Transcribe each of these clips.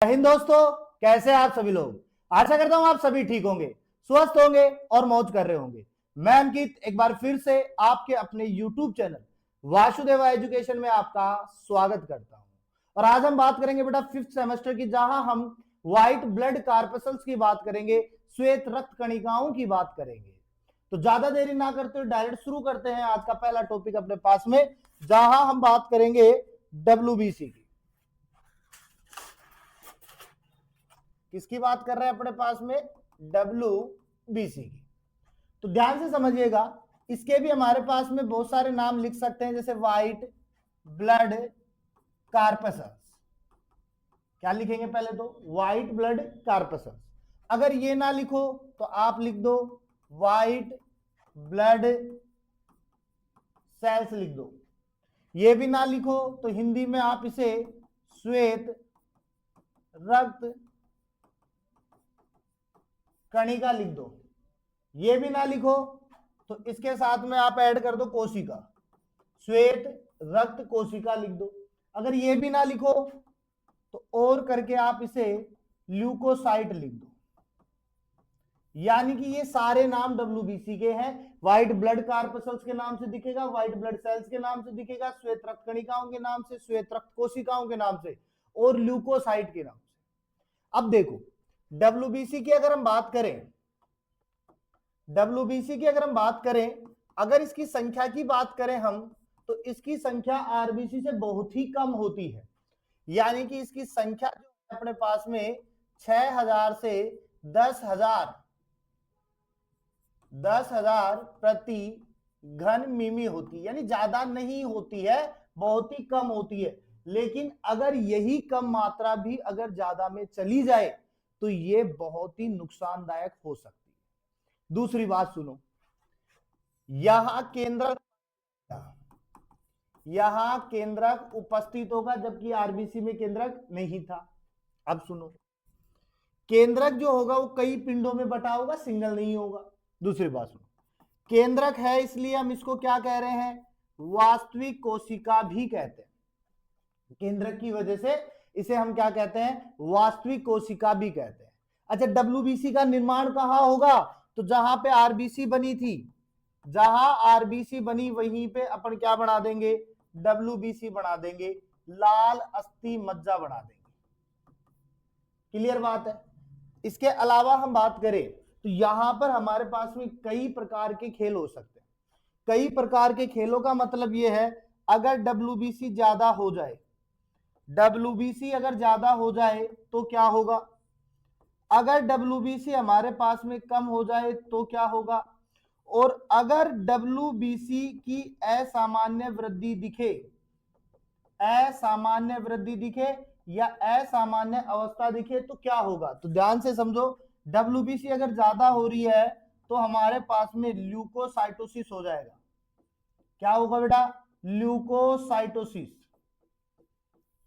हिंद दोस्तों, कैसे हैं आप सभी लोग। आशा करता हूं आप सभी ठीक होंगे, स्वस्थ होंगे और मौज कर रहे होंगे। मैं अंकित एक बार फिर से आपके अपने YouTube चैनल वासुदेवा एजुकेशन में आपका स्वागत करता हूं। और आज हम बात करेंगे बेटा 5th सेमेस्टर की, जहां हम व्हाइट ब्लड कार्पसल्स की बात करेंगे, श्वेत रक्त कणिकाओं की बात करेंगे। तो ज्यादा देरी ना करते हुए डायरेक्ट शुरू करते हैं आज का पहला टॉपिक अपने पास में, जहां हम बात करेंगे WBC की। किसकी बात कर रहे हैं अपने पास में? WBC की। तो ध्यान से समझिएगा, इसके भी हमारे पास में बहुत सारे नाम लिख सकते हैं, जैसे व्हाइट ब्लड कार्पसल्स। क्या लिखेंगे पहले? तो व्हाइट ब्लड कार्पसल्स। अगर ये ना लिखो तो आप लिख दो व्हाइट ब्लड सेल्स लिख दो। ये भी ना लिखो तो हिंदी में आप इसे श्वेत रक्त कणिका लिख दो। ये भी ना लिखो तो इसके साथ में आप ऐड कर दो कोशिका, श्वेत रक्त कोशिका लिख दो। अगर ये भी ना लिखो तो और करके आप इसे ल्यूकोसाइट लिख दो। यानी कि ये सारे नाम WBC के हैं। व्हाइट ब्लड कार्पसल्स के नाम से दिखेगा, व्हाइट ब्लड सेल्स के नाम से दिखेगा, श्वेत रक्त कणिकाओं के नाम से, श्वेत रक्त कोशिकाओं के नाम से और ल्यूकोसाइट के नाम से। अब देखो WBC की अगर हम बात करें, WBC की अगर हम बात करें, अगर इसकी संख्या की बात करें हम, तो इसकी संख्या RBC से बहुत ही कम होती है। यानी कि इसकी संख्या जो है अपने पास में 6000 से 10,000 प्रति घन मिमी होती है। यानी ज्यादा नहीं होती है, बहुत ही कम होती है। लेकिन अगर यही कम मात्रा भी अगर ज्यादा में चली जाए तो ये बहुत ही नुकसानदायक हो सकती है। दूसरी बात सुनो, यहां केंद्रक उपस्थित होगा, जबकि RBC में केंद्रक नहीं था। अब सुनो, केंद्रक जो होगा वो कई पिंडों में बटा होगा, सिंगल नहीं होगा। दूसरी बात सुनो, केंद्रक है इसलिए हम इसको क्या कह रहे हैं? वास्तविक कोशिका भी कहते हैं। केंद्रक की वजह से इसे हम क्या कहते हैं? वास्तविक कोशिका भी कहते हैं। अच्छा, WBC का निर्माण कहां होगा? तो जहां पे RBC बनी थी, जहां RBC बनी वहीं पे अपन क्या बना देंगे? WBC बना देंगे, लाल अस्थि मज्जा बना देंगे। क्लियर बात है। इसके अलावा हम बात करें तो यहां पर हमारे पास में कई प्रकार के खेल हो सकते हैं। कई प्रकार के खेलों का मतलब यह है, अगर WBC ज्यादा हो जाए, WBC अगर ज्यादा हो जाए तो क्या होगा? अगर WBC हमारे पास में कम हो जाए तो क्या होगा? और अगर WBC की असामान्य वृद्धि दिखे, असामान्य वृद्धि दिखे या असामान्य अवस्था दिखे तो क्या होगा? तो ध्यान से समझो, WBC अगर ज्यादा हो रही है तो हमारे पास में ल्यूकोसाइटोसिस हो जाएगा। क्या होगा बेटा? ल्यूकोसाइटोसिस।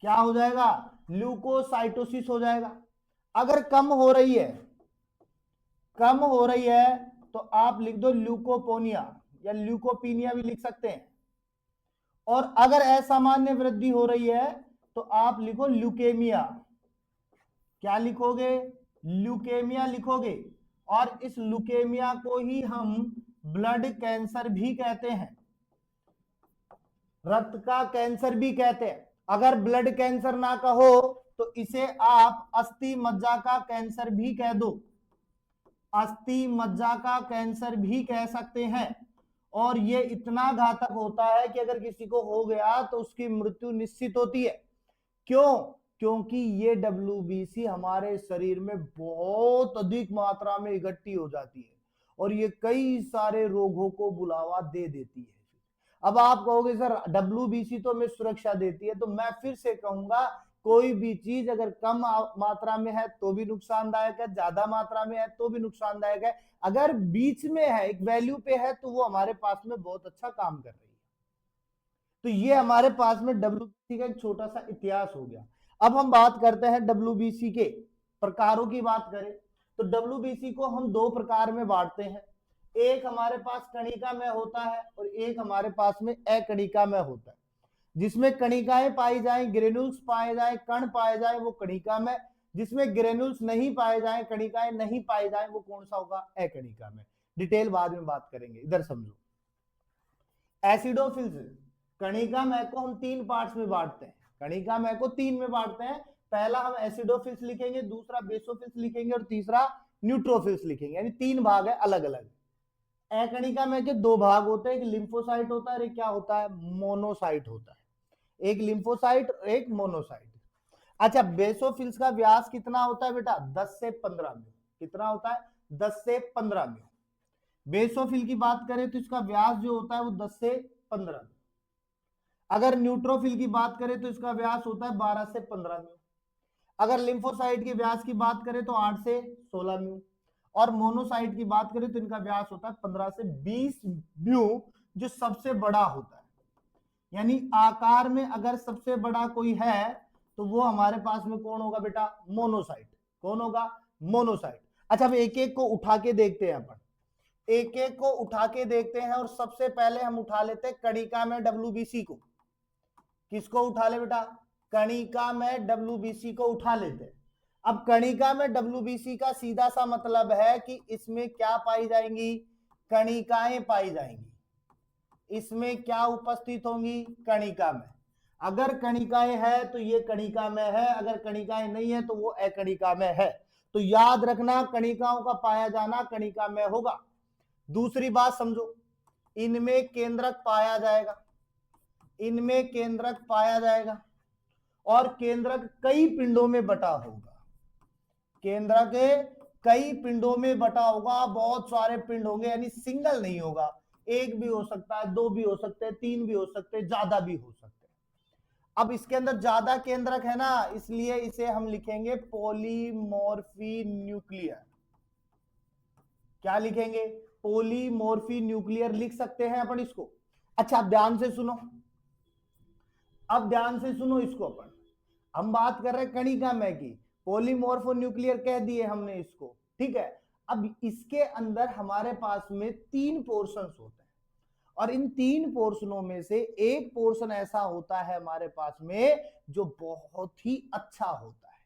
क्या हो जाएगा? ल्यूकोसाइटोसिस हो जाएगा। अगर कम हो रही है तो आप लिख दो ल्यूकोपोनिया या ल्यूकोपीनिया भी लिख सकते हैं। और अगर असामान्य वृद्धि हो रही है तो आप लिखो ल्यूकेमिया। क्या लिखोगे? ल्यूकेमिया लिखोगे। और इस ल्यूकेमिया को ही हम ब्लड कैंसर भी कहते हैं, रक्त का कैंसर भी कहते हैं। अगर ब्लड कैंसर ना कहो तो इसे आप अस्थि मज्जा का कैंसर भी कह दो, अस्थि मज्जा का कैंसर भी कह सकते हैं। और ये इतना घातक होता है कि अगर किसी को हो गया तो उसकी मृत्यु निश्चित होती है। क्यों? क्योंकि ये WBC हमारे शरीर में बहुत अधिक मात्रा में इकट्ठी हो जाती है और ये कई सारे रोगों को बुलावा दे देती है। अब आप कहोगे सर WBC तो हमें सुरक्षा देती है, तो मैं फिर से कहूंगा, कोई भी चीज अगर कम मात्रा में है तो भी नुकसानदायक है, ज्यादा मात्रा में है तो भी नुकसानदायक है। अगर बीच में है, एक वैल्यू पे है, तो वो हमारे पास में बहुत अच्छा काम कर रही है। तो ये हमारे पास में WBC का एक छोटा सा इतिहास हो गया। अब हम बात करते हैं WBC के प्रकारों की बात करें तो WBC को हम दो प्रकार में बांटते हैं। एक हमारे पास कणिका में होता है और एक हमारे पास में अकणिका में होता है। जिसमें कणिकाएं पाई जाए, ग्रेन्यूल्स पाए जाए, कण पाए जाए, वो कणिका में, जिसमें ग्रेन्यूल्स नहीं पाए जाए, कणिकाएं नहीं पाई जाए, वो कौन सा होगा? अकणिका में। डिटेल बाद में बात करेंगे, इधर समझो। एसिडोफिल्स, कणिका में को हम 3 पार्ट्स में बांटते हैं, कणिका में को 3 में बांटते हैं। पहला हम एसिडोफिल्स लिखेंगे, दूसरा बेसोफिल्स लिखेंगे और तीसरा न्यूट्रोफिल्स लिखेंगे, यानी 3 भाग है अलग अलग। अकणिका में के 2 भाग होते हैं, एक लिम्फोसाइट होता है और एक क्या होता है? मोनोसाइट होता है। एक लिम्फोसाइट और एक मोनोसाइट। अच्छा, बेसोफिल्स का व्यास कितना होता है बेटा? 10 से 15 म्यू। कितना होता है? 10 से 15 म्यू। बेसोफिल की बात करें तो इसका व्यास जो होता है वो 10 से 15 म्यू। अगर न्यूट्रोफिल की बात करें तो इसका व्यास होता है 12 से 15 म्यू। अगर लिम्फोसाइट के व्यास की बात करें तो 8 से 16 म्यू। और मोनोसाइट की बात करें तो इनका व्यास होता है 15 से 20 म्यू, जो सबसे बड़ा होता है। यानी आकार में अगर सबसे बड़ा कोई है तो वो हमारे पास में कौन होगा बेटा? मोनोसाइट। कौन होगा? मोनोसाइट। अच्छा, अब एक एक को उठा के देखते हैं अपन, एक एक को उठा के देखते हैं। और सबसे पहले हम उठा लेते हैं कणिका में WBC को। किसको उठा ले बेटा? कणिका में WBC को उठा लेते हैं। अब कणिका में WBC का सीधा सा मतलब है कि इसमें क्या पाई जाएंगी? कणिकाएं पाई जाएंगी। इसमें क्या उपस्थित होंगी? कणिका में। अगर कणिकाएं है तो ये कणिका में है, अगर कणिकाएं नहीं है तो वो अकणिका में है। तो याद रखना, कणिकाओं का पाया जाना कणिका में होगा। दूसरी बात समझो, इनमें केंद्रक पाया जाएगा, इनमें केंद्रक पाया जाएगा और केंद्रक कई पिंडों में बटा होगा। केंद्रक कई पिंडों में बटा होगा, बहुत सारे पिंड होंगे, यानी सिंगल नहीं होगा। एक भी हो सकता है, 2 भी हो सकते हैं, 3 भी हो सकते हैं, ज्यादा भी हो सकते हैं। अब इसके अंदर ज्यादा केंद्रक है ना, इसलिए इसे हम लिखेंगे पॉलीमॉर्फी न्यूक्लियर। क्या लिखेंगे? पॉलीमॉर्फी न्यूक्लियर लिख सकते हैं अपन इसको। अच्छा, ध्यान से सुनो, अब ध्यान से सुनो इसको। अपन हम बात कर रहे हैं कणिका में की, पॉलीमॉर्फो न्यूक्लियर कह दिए हमने इसको, ठीक है। अब इसके अंदर हमारे पास में 3 पोर्शंस होते हैं और इन 3 पोर्शनों में से एक पोर्शन ऐसा होता है हमारे पास में जो बहुत ही अच्छा होता है,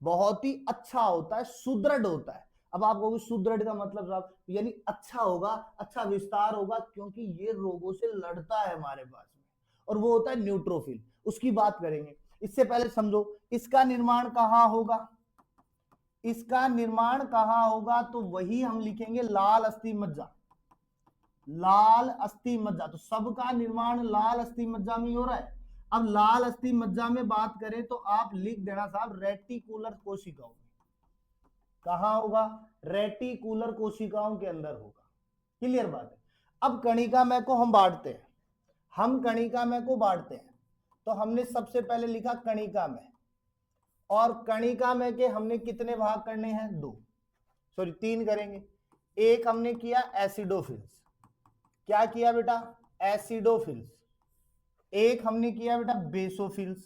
बहुत ही अच्छा होता है, सुदृढ़ होता है। अब आप कहोगे सुदृढ़ का मतलब साहब, यानी अच्छा होगा, अच्छा विस्तार होगा, क्योंकि ये रोगों से लड़ता है हमारे पास में, और वो होता है न्यूट्रोफिल। उसकी बात करेंगे। इससे पहले समझो इसका निर्माण कहां होगा? इसका निर्माण कहां होगा? तो वही हम लिखेंगे लाल अस्थि मज्जा। लाल अस्थि मज्जा, तो सबका निर्माण लाल अस्थि मज्जा में हो रहा है। अब लाल अस्थि मज्जा में बात करें तो आप लिख देना साहब रेटिकुलर कोशिकाओं में। कहां होगा? रेटिकुलर कोशिकाओं के अंदर होगा। क्लियर बात है। अब कणिका में को हम बांटते हैं, हम कणिका में को बांटते हैं। तो हमने सबसे पहले लिखा कणिका में, और कणिका में के हमने कितने भाग करने हैं? 3 करेंगे। एक हमने किया एसिडोफिल्स। क्या किया बेटा? एसिडोफिल्स। एक हमने किया बेटा बेसोफिल्स,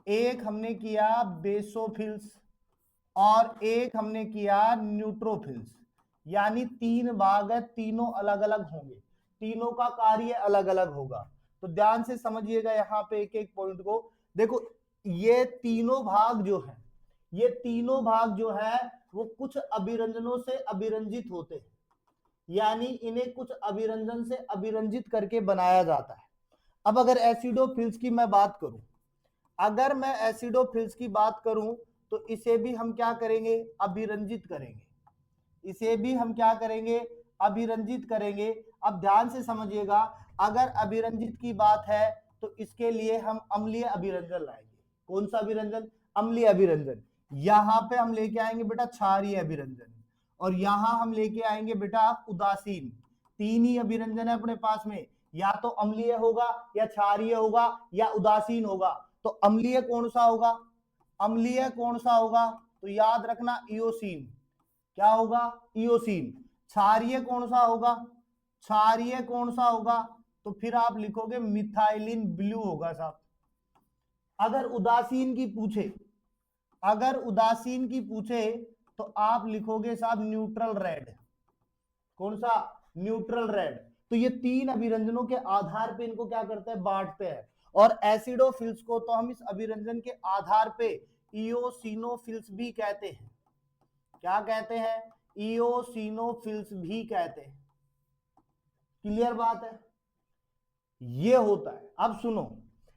एक हमने किया बेसोफिल्स, और एक हमने किया न्यूट्रोफिल्स। यानी 3 भाग है, तीनों अलग अलग होंगे, तीनों का कार्य अलग अलग होगा। तो ध्यान से समझिएगा यहां पे एक एक पॉइंट को। देखो ये तीनों भाग जो है, ये तीनों भाग जो है वो कुछ अभिरंजनों से अभिरंजित होते हैं, यानी इन्हें कुछ अभिरंजन से अभिरंजित करके बनाया जाता है। अब अगर एसिडोफिल्स की मैं बात करूं, अगर मैं एसिडोफिल्स की बात करूं तो इसे भी हम क्या करेंगे? अभिरंजित करेंगे। इसे भी हम क्या करेंगे? अभिरंजित करेंगे। अब ध्यान से समझिएगा, अगर अभिरंजित की बात है तो इसके लिए हम अम्लीय अभिरंजन लाएंगे। कौन सा अभिरंजन? अम्लीय अभिरंजन। यहां पे हम लेके आएंगे बेटा क्षारीय अभिरंजन, और यहां हम लेके आएंगे बेटा उदासीन। 3 ही अभिरंजन है अपने पास में, या तो अम्लीय होगा, या क्षारीय होगा, या उदासीन होगा। तो अम्लीय कौन सा होगा? अम्लीय कौन सा होगा? तो याद रखना इयोसीन। क्या होगा? इयोसीन। क्षारीय कौन सा होगा? क्षारीय कौन सा होगा? तो फिर आप लिखोगे मिथाइलिन ब्लू होगा साहब। अगर उदासीन की पूछे, अगर उदासीन की पूछे तो आप लिखोगे साहब न्यूट्रल रेड। कौन सा? Neutral red. तो ये 3 अभिरंजनों के आधार पे इनको क्या करते हैं? बांटते हैं। और एसिडोफिल्स को तो हम इस अभिरंजन के आधार पे इओसिनोफिल्स भी कहते हैं। क्या कहते हैं? इओसिनोफिल्स भी कहते हैं। क्लियर बात है? ये होता है। अब सुनो,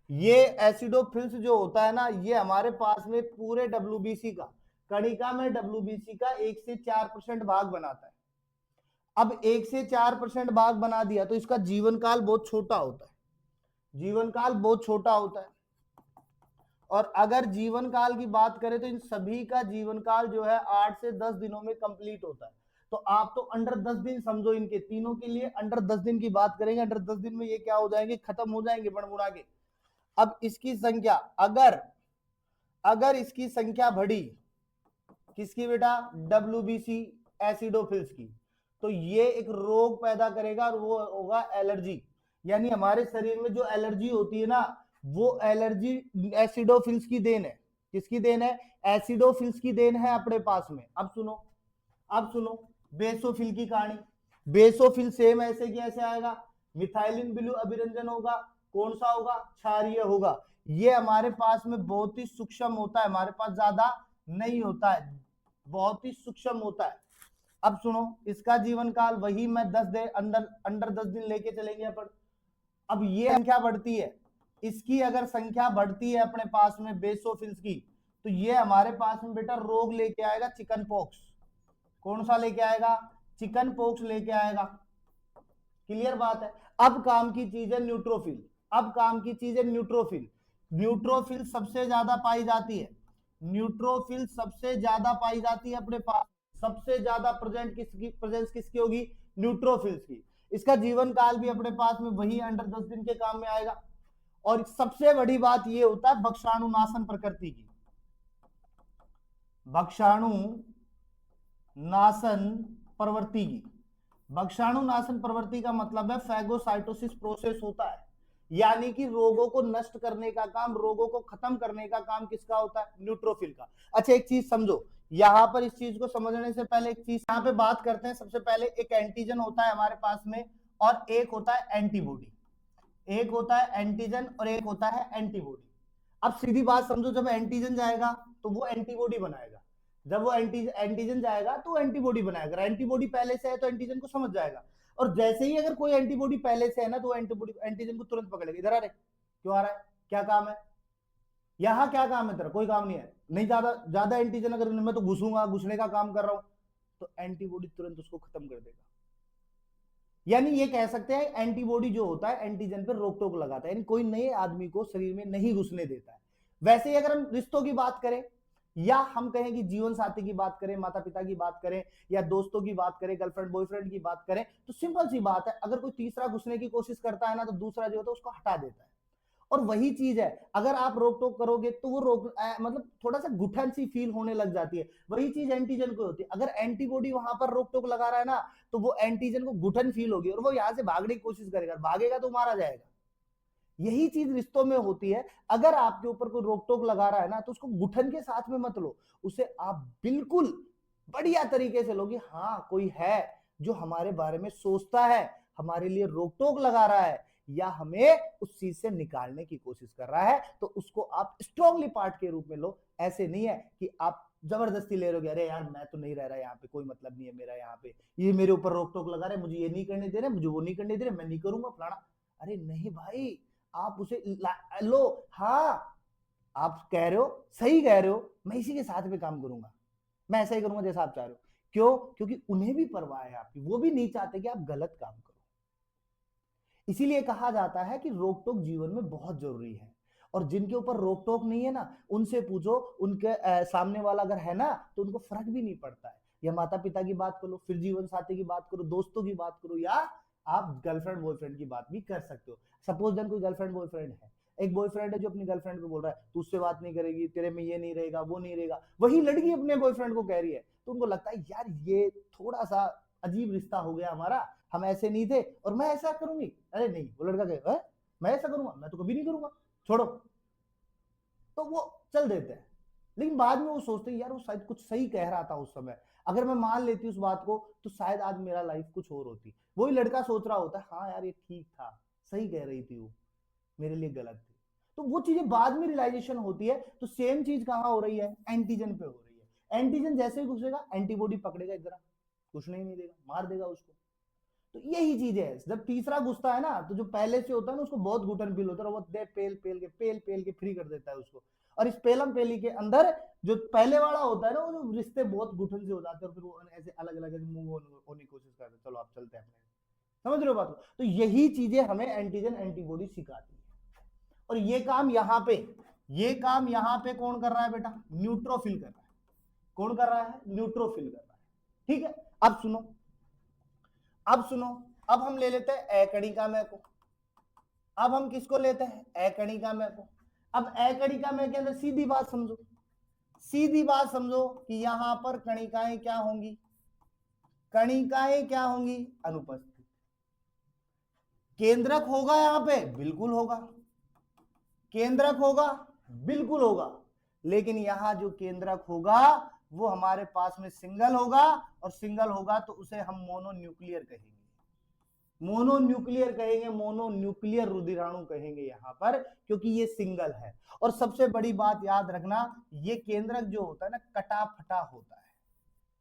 ये एसिडोफिल्स जो होता है ना, ये हमारे पास में पूरे डब्ल्यूबीसी का, कणिका में डब्ल्यूबीसी का 1 से 4% भाग बनाता है। अब 1 से 4% भाग बना दिया तो इसका जीवन काल बहुत छोटा होता है। जीवन काल बहुत छोटा होता है। और अगर जीवन काल की बात करें तो इन सभी का जीवन काल जो है 8 से 10 दिनों में कंप्लीट होता है। तो आप तो अंडर 10 दिन समझो, इनके तीनों के लिए अंडर 10 दिन की बात करेंगे। अंडर 10 दिन में ये क्या हो जाएंगे? खत्म हो जाएंगे बड़बुड़ा के। अब इसकी संख्या अगर इसकी संख्या बढ़ी, किसकी बेटा? डब्ल्यूबीसी एसिडोफिल्स की, तो ये एक रोग पैदा करेगा और वो होगा एलर्जी। यानी हमारे शरीर में जो एलर्जी होती है ना, वो एलर्जी एसिडोफिल्स की देन है। किसकी देन है? एसिडोफिल्स की देन है अपने पास में। अब सुनो बेसोफिल की कहानी। बेसोफिल सेम ऐसे की ऐसे आएगा, मिथाइलिन ब्लू अभिरंजन होगा। कौन सा होगा? क्षारीय होगा। ये हमारे पास में बहुत ही सूक्ष्म होता है, हमारे पास ज्यादा नहीं होता है, बहुत ही सूक्ष्म होता है। अब सुनो, इसका जीवन काल वही मैं 10 दिन अंडर 10 दिन लेके चलेंगे अपन। अब ये संख्या बढ़ती है, इसकी अगर संख्या बढ़ती है अपने पास में बेसोफिल्स की, तो ये हमारे पास में बेटा रोग लेके आएगा चिकन पॉक्स। कौन सा लेके आएगा? चिकन पॉक्स लेके आएगा। क्लियर बात है? अब काम की चीज है न्यूट्रोफिल। अब काम की चीज है न्यूट्रोफिल। न्यूट्रोफिल सबसे ज्यादा पाई जाती है। न्यूट्रोफिल सबसे ज्यादा पाई जाती है अपने पास। सबसे ज्यादा प्रेजेंस किसकी होगी? न्यूट्रोफिल्स की। इसका जीवन काल भी अपने पास में वही अंडर 10 दिन के काम में आएगा। और सबसे बड़ी बात यह होता है भक्षाणुनाशन प्रकृति की। भक्षाणु नाशन प्रवृत्ति की। भक्षाणु नाशन प्रवृत्ति का मतलब है फैगोसाइटोसिस प्रोसेस होता है, यानी कि रोगों को नष्ट करने का काम, रोगों को खत्म करने का काम किसका होता है? न्यूट्रोफिल का। अच्छा एक चीज समझो, यहां पर इस चीज को समझने से पहले एक चीज यहां पे बात करते हैं। सबसे पहले एक एंटीजन होता है हमारे पास में और एक होता है एंटीबॉडी। एक होता है एंटीजन और एक होता है एंटीबॉडी। अब सीधी बात समझो, जब एंटीजन जाएगा तो वो एंटीबॉडी बनाएगा, जब वो एंटीजन जाएगा तो एंटीबॉडी बनाएगा। एंटीबॉडी पहले से है तो एंटीजन को समझ जाएगा, और जैसे ही अगर कोई एंटीबॉडी पहले से है ना, तो एंटीबॉडी एंटीजन को तुरंत पकड़ लेगा। इधर आ रहे, क्यों आ रहा है? क्या काम है यहां? क्या काम है तेरा? कोई काम नहीं है। नहीं, ज्यादा एंटीजन अगर मैं तो घुसूंगा, घुसने का काम कर रहा हूं, तो एंटीबॉडी तुरंत उसको खत्म कर देगा। यानी ये कह सकते हैं एंटीबॉडी जो होता है एंटीजन पर रोक टोक लगाता है, यानी कोई नए आदमी को शरीर में नहीं घुसने देता है। वैसे ही अगर हम रिश्तों की बात करें, या हम कहें कि जीवन साथी की बात करें, माता पिता की बात करें, या दोस्तों की बात करें, गर्लफ्रेंड बॉयफ्रेंड की बात करें, तो सिंपल सी बात है, अगर कोई तीसरा घुसने की कोशिश करता है ना, तो दूसरा जो होता है उसको हटा देता है। और वही चीज है, अगर आप रोक टोक करोगे तो वो मतलब थोड़ा सा घुटन सी फील होने लग जाती है। वही चीज एंटीजन को होती है। अगर एंटीबॉडी वहां पर रोक टोक लगा रहा है ना, तो वो एंटीजन को घुटन फील होगी और वो यहां से भागने की कोशिश करेगा, भागेगा तो मारा जाएगा। यही चीज रिश्तों में होती है। अगर आपके ऊपर कोई रोक टोक लगा रहा है ना, तो उसको घुटन के साथ में मत लो, उसे आप बिल्कुल बढ़िया तरीके से लो कि हाँ कोई है जो हमारे बारे में सोचता है, हमारे लिए रोक टोक लगा रहा है, या हमें उस चीज से निकालने की कोशिश कर रहा है, तो उसको आप स्ट्रांगली पार्ट के रूप में लो। ऐसे नहीं है कि आप जबरदस्ती ले रहे हो, अरे यार मैं तो नहीं रह रहा यहाँ पे, कोई मतलब नहीं है मेरा यहाँ पे, ये मेरे ऊपर रोक टोक लगा रहे, मुझे ये नहीं करने दे रहे, मुझे वो नहीं करने दे रहे, मैं नहीं करूंगा फलाना। अरे नहीं भाई, आप उसे लो। हाँ आप कह रहे हो, सही कह रहे हो, मैं इसी के साथ में काम करूंगा, मैं ऐसा ही करूंगा जैसा आप चाह रहे हो। क्यों? क्योंकि उन्हें भी परवाह है आपकी, वो भी नहीं चाहते कि आप गलत काम करो। इसीलिए कहा जाता है कि रोक टोक जीवन में बहुत जरूरी है। और जिनके ऊपर रोक टोक नहीं है ना, उनसे पूछो, उनके सामने वाला अगर है ना, तो उनको फर्क भी नहीं पड़ता है। या माता पिता की बात करो, फिर जीवन साथी की बात करो, दोस्तों की बात करो, या आप गर्लफ्रेंड बॉयफ्रेंड की बात भी कर सकते हो। सपोज देन कोई गर्लफ्रेंड बॉयफ्रेंड है, एक बॉयफ्रेंड है जो अपनी गर्लफ्रेंड को बोल रहा है तू उससे बात नहीं करेगी, तेरे में ये नहीं रहेगा, वो नहीं रहेगा। वही लड़की अपने बॉयफ्रेंड को कह रही है, तो उनको लगता है यार ये थोड़ा सा अजीब रिश्ता हो गया हमारा, हम ऐसे नहीं थे और मैं ऐसा करूंगी। अरे नहीं, वो लड़का कहे मैं ऐसा करूंगा, मैं तो कभी नहीं करूंगा, छोड़ो। तो वो चल देते हैं, लेकिन बाद में वो सोचते हैं यार वो शायद कुछ सही कह रहा था उस समय, अगर मैं मान लेती उस बात को तो शायद आज मेरा लाइफ कुछ और होती। वही लड़का सोच रहा होता है हाँ यार ये ठीक था, सही कह रही थी वो, मेरे लिए गलत थी। तो वो चीजें बाद में रियलाइजेशन होती है। तो सेम चीज कहां हो रही है, एंटीजन पे हो रही है। एंटीजन जैसे ही घुसेगा एंटीबॉडी पकड़ेगा, इधर कुछ नहीं देगा, मार देगा उसको। तो यही चीज है, जब तीसरा घुसता है ना, तो जो पहले से होता है ना उसको बहुत घुटन फील होता है, वो दे पेल पेल के फ्री कर देता है उसको। और इस पेलम पेली के अंदर जो पहले वाला होता है ना, वो जो रिश्ते बहुत घुटन से हो जाते हैं, और फिर वो ऐसे अलग अलग मूव होने की कोशिश करते हैं। चलो आप चलते हैं अपने, समझ रहे हो बात को। तो यही चीजें हमें एंटीजन एंटीबॉडी सिखाती है। और ये काम यहाँ पे कौन कर रहा है बेटा, न्यूट्रोफिल कर रहा है। कौन कर रहा है, न्यूट्रोफिल कर रहा है। ठीक है, अब सुनो, अब हम ले लेते हैं एकणिका में को। अब हम किसको लेते हैं, एकणिका में को। अब एकणिका में के अंदर सीधी बात समझो कि यहां पर कणिकाएं क्या होंगी, अनुपस्थित। केंद्रक होगा यहां पे, बिल्कुल होगा, केंद्रक होगा, बिल्कुल होगा। लेकिन यहां जो केंद्रक होगा वो हमारे पास में सिंगल होगा, और सिंगल होगा तो उसे हम मोनोन्यूक्लियर कहेंगे, मोनोन्यूक्लियर रुधिराणु कहेंगे यहां पर, क्योंकि ये सिंगल है। और सबसे बड़ी बात याद रखना, ये केंद्रक जो होता है ना, कटा फटा होता है।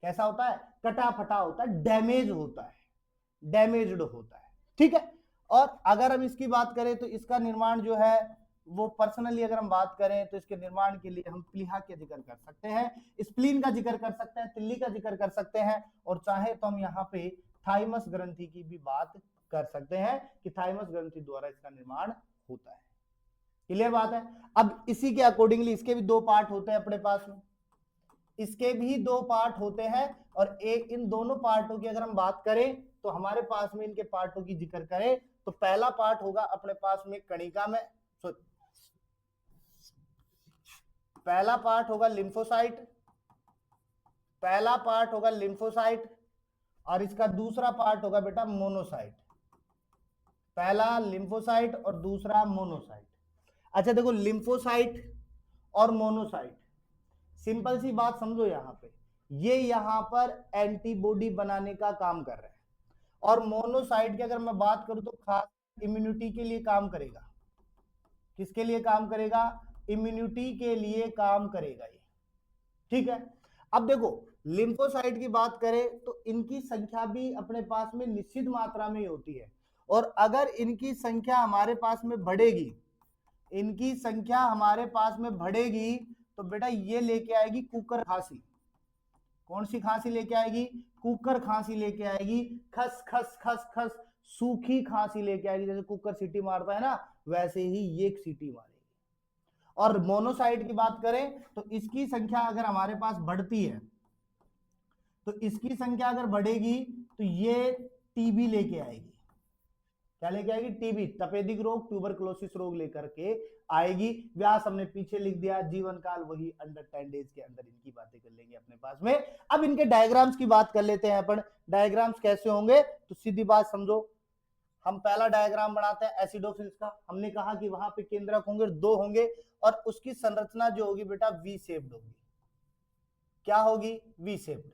कैसा होता है, कटा फटा होता है, डैमेज्ड होता है। ठीक है, और अगर हम इसकी बात करें तो इसका निर्माण जो है वो पर्सनली अगर हम बात करें तो इसके निर्माण के लिए हम प्लीहा का जिक्र कर सकते हैं, स्प्लीन का जिक्र कर सकते हैं, तिल्ली का जिक्र कर सकते हैं, और चाहे तो हम यहाँ पे थाइमस ग्रंथि की भी बात कर सकते हैं कि थाइमस ग्रंथि द्वारा इसका निर्माण होता है। क्लियर बात है। अब इसी के अकॉर्डिंगली इसके भी दो पार्ट होते हैं अपने पास में, इसके भी दो पार्ट होते हैं, और एक इन दोनों पार्टों की अगर हम बात करें तो हमारे पास में इनके पार्टों की जिक्र करें तो पहला पार्ट होगा अपने पास में कणिका में, पहला पार्ट होगा लिम्फोसाइट, और इसका दूसरा पार्ट होगा बेटा मोनोसाइट। पहला लिम्फोसाइट और दूसरा मोनोसाइट। अच्छा देखो, लिम्फोसाइट और मोनोसाइट, सिंपल सी बात समझो, यहां पे ये यहां पर एंटीबॉडी बनाने का काम कर रहे हैं, और मोनोसाइट की अगर मैं बात करूं तो खास इम्यूनिटी के लिए काम करेगा। किसके लिए काम करेगा, इम्यूनिटी के लिए काम करेगा ये। ठीक है, अब देखो लिम्फोसाइट की बात करें तो इनकी संख्या भी अपने पास में निश्चित मात्रा में होती है, और अगर इनकी संख्या हमारे पास में बढ़ेगी, तो बेटा ये लेके आएगी कुकर खांसी। कौन सी खांसी लेके आएगी, कुकर खांसी लेके आएगी, खस खस खस खस सूखी खांसी लेके आएगी। जैसे कुकर सीटी मारता है ना, वैसे ही ये एक सीटी मारेगी। और मोनोसाइट की बात करें तो इसकी संख्या अगर हमारे पास बढ़ती है, तो इसकी संख्या अगर बढ़ेगी तो ये टीबी लेके आएगी। क्या लेके आएगी, टीबी, तपेदिक रोग, ट्यूबरकुलोसिस रोग लेकर के आएगी। व्यास हमने पीछे लिख दिया, जीवन काल वही अंडर 10 डेज के अंदर इनकी बातें कर लेंगे अपने पास में। अब इनके डायग्राम्स की बात कर लेते हैं अपन। डायग्राम्स कैसे होंगे, तो सीधी बात समझो, हम पहला डायग्राम बनाते हैं एसिडोफिल्स का। हमने कहा कि वहां पे केंद्रक होंगे, दो होंगे, और उसकी संरचना जो होगी बेटा वी शेप्ड होगी। क्या होगी, वी शेप्ड।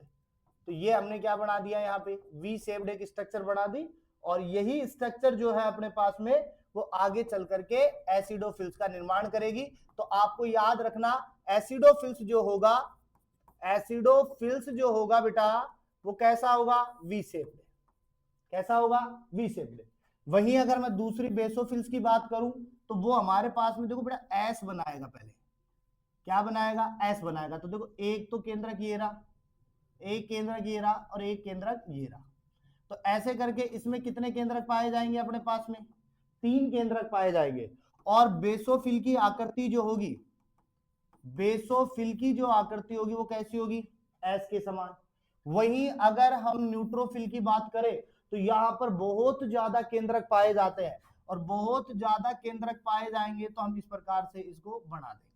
तो ये हमने क्या बना दिया, यहाँ पे वी शेप्ड एक स्ट्रक्चर बना दी, और यही स्ट्रक्चर जो है अपने पास में वो आगे चल करके एसिडोफिल्स का निर्माण करेगी। तो आपको याद रखना, एसिडोफिल्स जो होगा बेटा वो कैसा होगा, वी शेप्ड। कैसा होगा, वी शेप्ड। वहीं अगर मैं दूसरी बेसोफिल्स की बात करूं तो वो हमारे पास में देखो बेटा एस बनाएगा, पहले क्या बनाएगा, एस बनाएगा। तो देखो एक तो केंद्रक ये रहा, एक केंद्रक ये रहा, और एक केंद्रक ये रहा। तो ऐसे करके इसमें कितने केंद्रक पाए जाएंगे अपने पास में, 3 केंद्रक पाए जाएंगे। और बेसोफिल की आकृति जो होगी, वो कैसी होगी, एस के समान। वहीं अगर हम न्यूट्रोफिल की बात करें तो यहां पर बहुत ज्यादा केंद्रक पाए जाते हैं, और बहुत ज्यादा केंद्रक पाए जाएंगे तो हम इस प्रकार से इसको बना देंगे।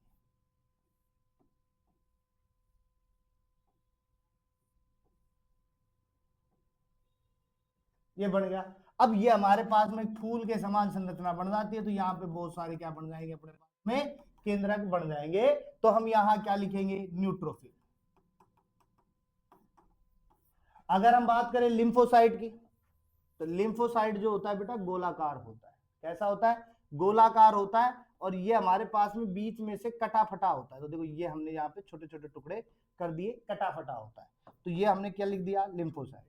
ये बन गया। अब ये हमारे पास में फूल के समान संरचना बन जाती है, तो यहाँ पे बहुत सारे क्या बन जाएंगे अपने पास में, केंद्रक बन जाएंगे। तो हम यहाँ क्या लिखेंगे, न्यूट्रोफिल। अगर हम बात करें लिम्फोसाइट की, तो लिम्फोसाइट जो होता है बेटा गोलाकार होता है। कैसा होता है, गोलाकार होता है। और ये हमारे पास में बीच में से कटा फटा होता है। तो देखो ये हमने यहाँ पे छोटे छोटे टुकड़े कर दिए, कटा फटा होता है। तो ये हमने क्या लिख दिया, लिम्फोसाइट।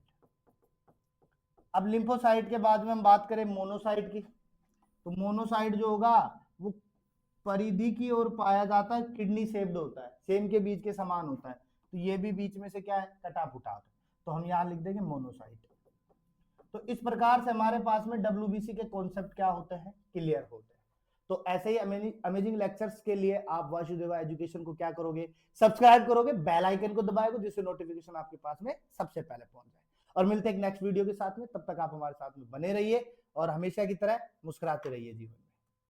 अब लिम्फोसाइट के बाद में हम बात करें मोनोसाइट की, तो मोनोसाइट जो होगा वो परिधि की ओर पाया जाता है, किडनी शेप्ड होता है, सेम के बीच के समान होता है। तो ये भी बीच में से क्या है, कटा फुटा होता है। तो हम यहाँ लिख देंगे मोनोसाइट। तो इस प्रकार से हमारे पास में डब्ल्यूबीसी के कॉन्सेप्ट क्या होते हैं, क्लियर होते हैं। तो ऐसे ही अमेजिंग लेक्चर्स के लिए आप वासुदेवा एजुकेशन को क्या करोगे, सब्सक्राइब करोगे, बेल आइकन को दबाओगे, जिससे नोटिफिकेशन आपके पास में सबसे पहले पहुंच जाए। और मिलते हैं एक नेक्स्ट वीडियो के साथ में, तब तक आप हमारे साथ में बने रहिए और हमेशा की तरह मुस्कुराते रहिए जीवन में।